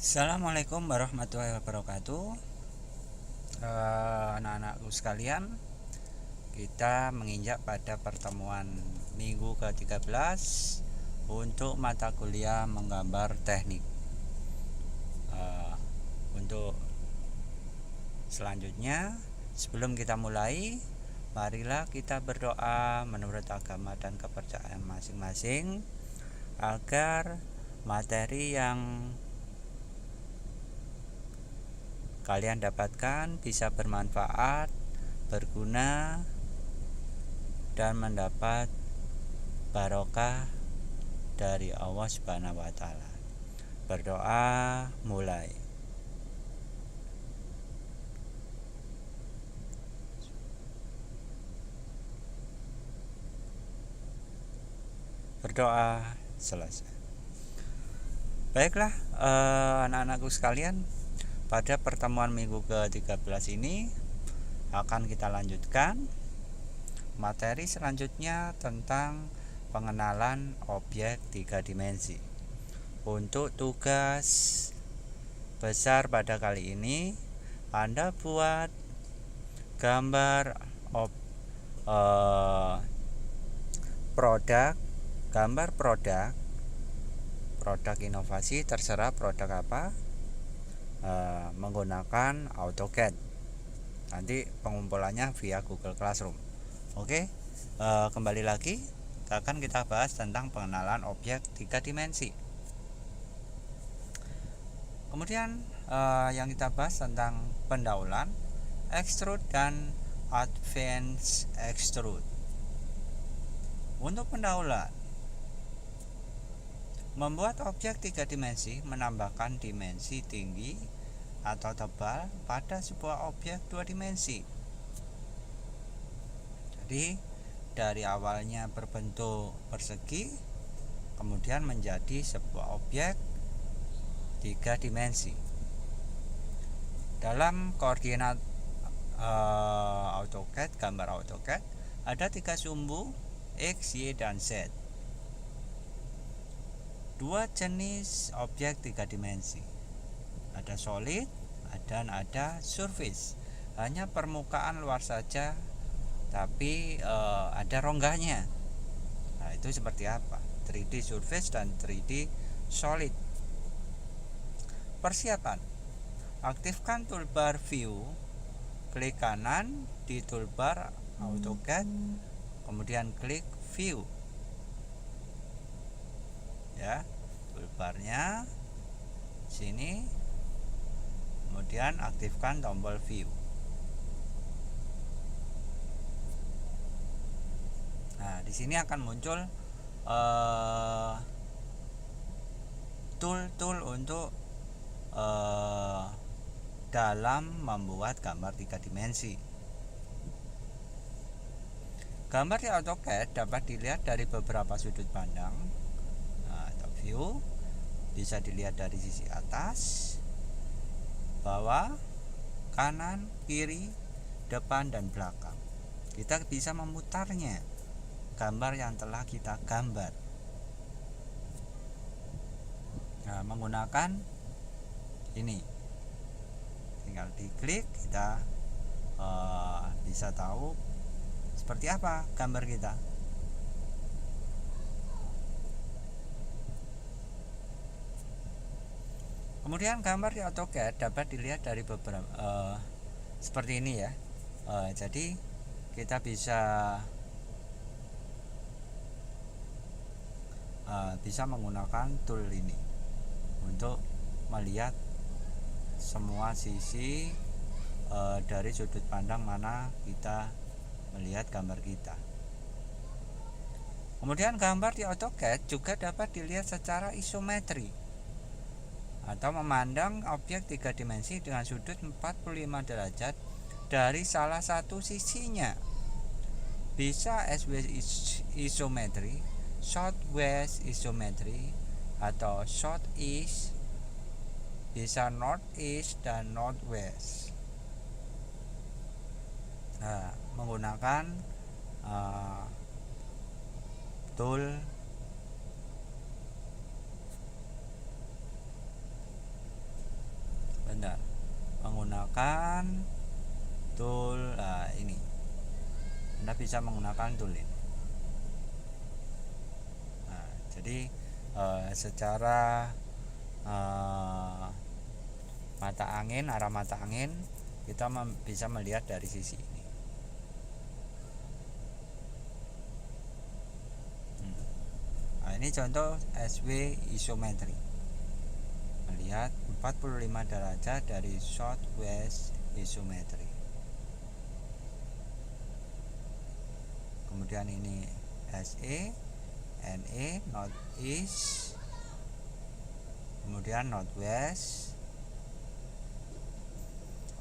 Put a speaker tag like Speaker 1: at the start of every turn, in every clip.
Speaker 1: Assalamualaikum warahmatullahi wabarakatuh. Anak-anakku sekalian, kita menginjak pada pertemuan minggu ke-13 untuk mata kuliah menggambar teknik. Untuk selanjutnya, sebelum kita mulai, marilah kita berdoa menurut agama dan kepercayaan masing-masing agar materi yang kalian dapatkan bisa bermanfaat, berguna, dan mendapat barokah dari Allah Subhanahu wa taala. Berdoa mulai. Berdoa selesai. Baiklah, anak-anakku sekalian, pada pertemuan minggu ke-13 ini akan kita lanjutkan materi selanjutnya tentang pengenalan objek 3 dimensi. Untuk tugas besar pada kali ini, Anda buat gambar produk inovasi, terserah produk apa, menggunakan AutoCAD. Nanti pengumpulannya via Google Classroom. Oke, kembali lagi akan kita bahas tentang pengenalan objek 3 dimensi. Kemudian yang kita bahas tentang pendahuluan, extrude dan advance extrude. Untuk pendahuluan, membuat objek 3 dimensi menambahkan dimensi tinggi atau tebal pada sebuah objek 2 dimensi. Jadi dari awalnya berbentuk persegi, kemudian menjadi sebuah objek 3 dimensi. Dalam koordinat AutoCAD, gambar AutoCAD, ada 3 sumbu X, Y, dan Z. 2 jenis objek 3 dimensi. Ada solid dan ada surface. Hanya permukaan luar saja, tapi ada rongganya. Nah, itu seperti apa? 3D surface dan 3D solid. Persiapan. Aktifkan toolbar view. Klik kanan di toolbar AutoCAD, kemudian klik view. Ya, toolbarnya sini, kemudian aktifkan tombol view. Nah, di sini akan muncul tool untuk dalam membuat gambar 3 dimensi. Gambar di AutoCAD dapat dilihat dari beberapa sudut pandang. View bisa dilihat dari sisi atas, bawah, kanan, kiri, depan, dan belakang. Kita bisa memutarnya gambar yang telah kita gambar. Nah, menggunakan ini, tinggal diklik, kita bisa tahu seperti apa gambar kita. Kemudian gambar di AutoCAD dapat dilihat dari beberapa seperti ini ya. Jadi kita bisa menggunakan tool ini untuk melihat semua sisi dari sudut pandang mana kita melihat gambar kita. Kemudian gambar di AutoCAD juga dapat dilihat secara isometri atau memandang objek 3 dimensi dengan sudut 45 derajat dari salah satu sisinya. Bisa S-wise isometri, southwest isometri, atau southeast, bisa northeast dan northwest. Nah, menggunakan tool Bentar. Menggunakan tool ini. Anda bisa menggunakan tool ini. Jadi secara mata angin, arah mata angin kita bisa melihat dari sisi ini. Ini contoh SW isometri, melihat 45 derajat dari southwest isometri. Kemudian ini SE, NE, northeast, kemudian northwest.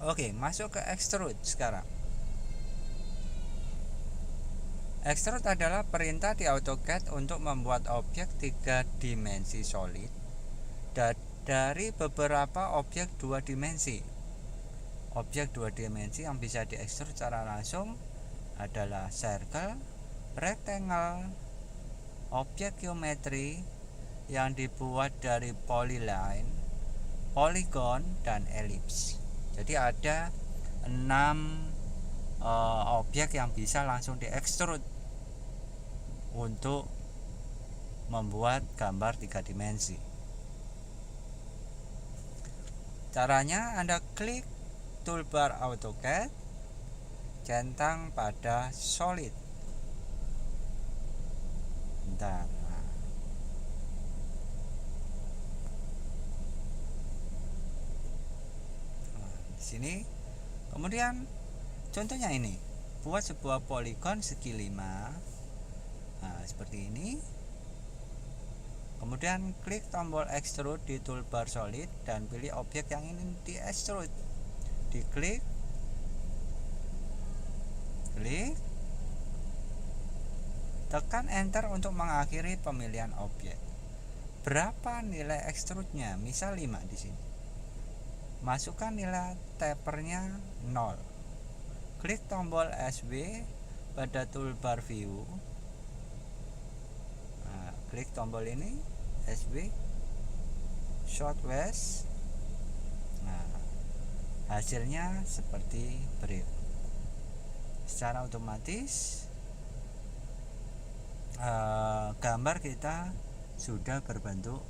Speaker 1: Oke, masuk ke extrude sekarang. Extrude adalah perintah di AutoCAD untuk membuat objek 3 dimensi solid dari beberapa objek 2 dimensi. Objek 2 dimensi yang bisa diekstrud secara langsung adalah circle, rectangle, objek geometri yang dibuat dari polyline, polygon, dan ellipse. Jadi ada 6 objek yang bisa langsung diekstrud untuk membuat gambar 3 dimensi. Caranya Anda klik toolbar AutoCAD, centang pada solid. Bentar. Di sini. Kemudian contohnya ini, buat sebuah poligon segi 5. Seperti ini. Kemudian klik tombol extrude di toolbar solid dan pilih objek yang ingin di extrude. Diklik, klik, tekan enter untuk mengakhiri pemilihan objek. Berapa nilai extrude-nya? Misal 5 di sini. Masukkan nilai tapernya 0. Klik tombol SW pada toolbar view. Klik tombol ini SW southwest. Hasilnya seperti berikut. Secara otomatis gambar kita sudah berbentuk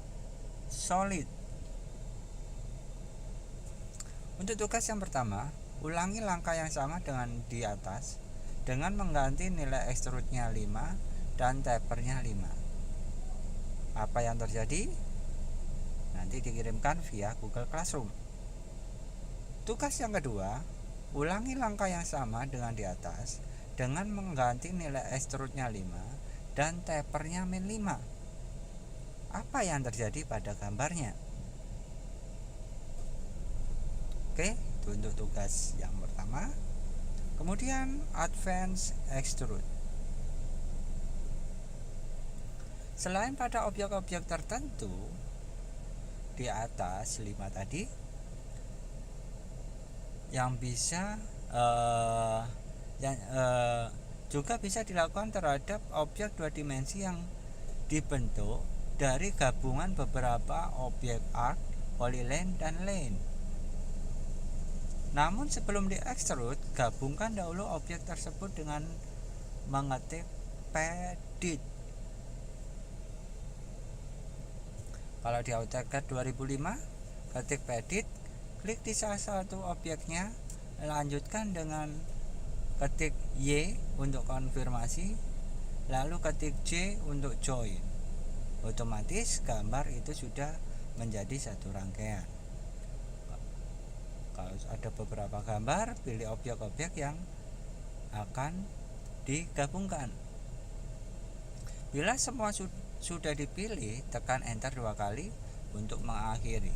Speaker 1: solid. Untuk tugas yang pertama, ulangi langkah yang sama dengan di atas dengan mengganti nilai extrude-nya 5 dan tapernya 5. Apa yang terjadi? Nanti dikirimkan via Google Classroom. Tugas yang kedua, ulangi langkah yang sama dengan di atas dengan mengganti nilai extrude-nya 5 dan tapernya -5. Apa yang terjadi pada gambarnya? Oke, itu untuk tugas yang pertama. Kemudian advance extrude. Selain pada objek-objek tertentu di atas 5 tadi, yang bisa juga bisa dilakukan terhadap objek 2 dimensi yang dibentuk dari gabungan beberapa objek arc, polyline, dan line. Namun sebelum di-extrude, gabungkan dahulu objek tersebut dengan mengetik pedit. Kalau di AutoCAD 2005, ketik pedit, klik di salah satu objeknya, lanjutkan dengan ketik Y untuk konfirmasi, lalu ketik J untuk join. Otomatis gambar itu sudah menjadi satu rangkaian. Kalau ada beberapa gambar, pilih objek-objek yang akan digabungkan. Bila semua sudah dipilih, tekan enter 2 kali untuk mengakhiri.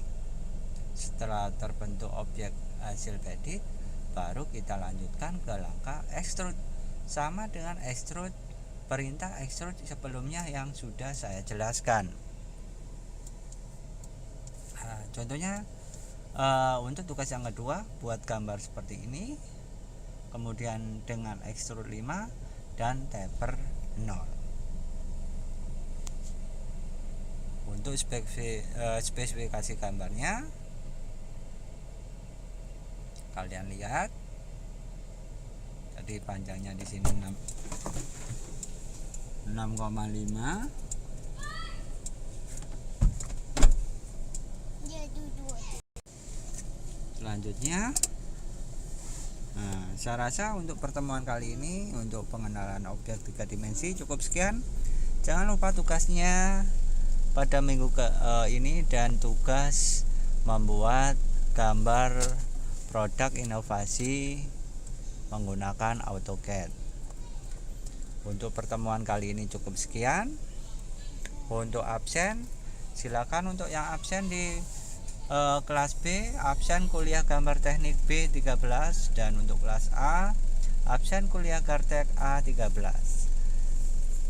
Speaker 1: Setelah terbentuk objek hasil pedit, baru kita lanjutkan ke langkah extrude. Sama dengan extrude, perintah extrude sebelumnya yang sudah saya jelaskan. Contohnya untuk tugas yang kedua, buat gambar seperti ini, kemudian dengan extrude 5 dan taper 0. Untuk spesifikasi gambarnya, Kalian lihat, jadi panjangnya di sini 6,5. Selanjutnya, saya rasa untuk pertemuan kali ini untuk pengenalan objek 3 dimensi cukup sekian. Jangan lupa tugasnya pada minggu ini dan tugas membuat gambar produk inovasi menggunakan AutoCAD. Untuk pertemuan kali ini cukup sekian. Untuk absen, silakan untuk yang absen di kelas B, absen kuliah gambar teknik B13, dan untuk kelas A, absen kuliah Gartek A13.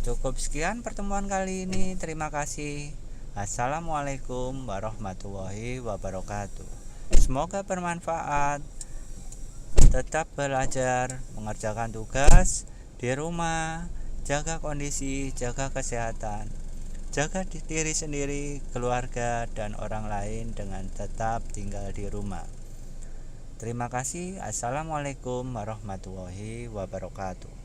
Speaker 1: Cukup sekian pertemuan kali ini. Terima kasih. Assalamualaikum warahmatullahi wabarakatuh. Semoga bermanfaat. Tetap belajar, mengerjakan tugas di rumah, jaga kondisi, jaga kesehatan. Jaga diri sendiri, keluarga, dan orang lain dengan tetap tinggal di rumah. Terima kasih. Assalamualaikum warahmatullahi wabarakatuh.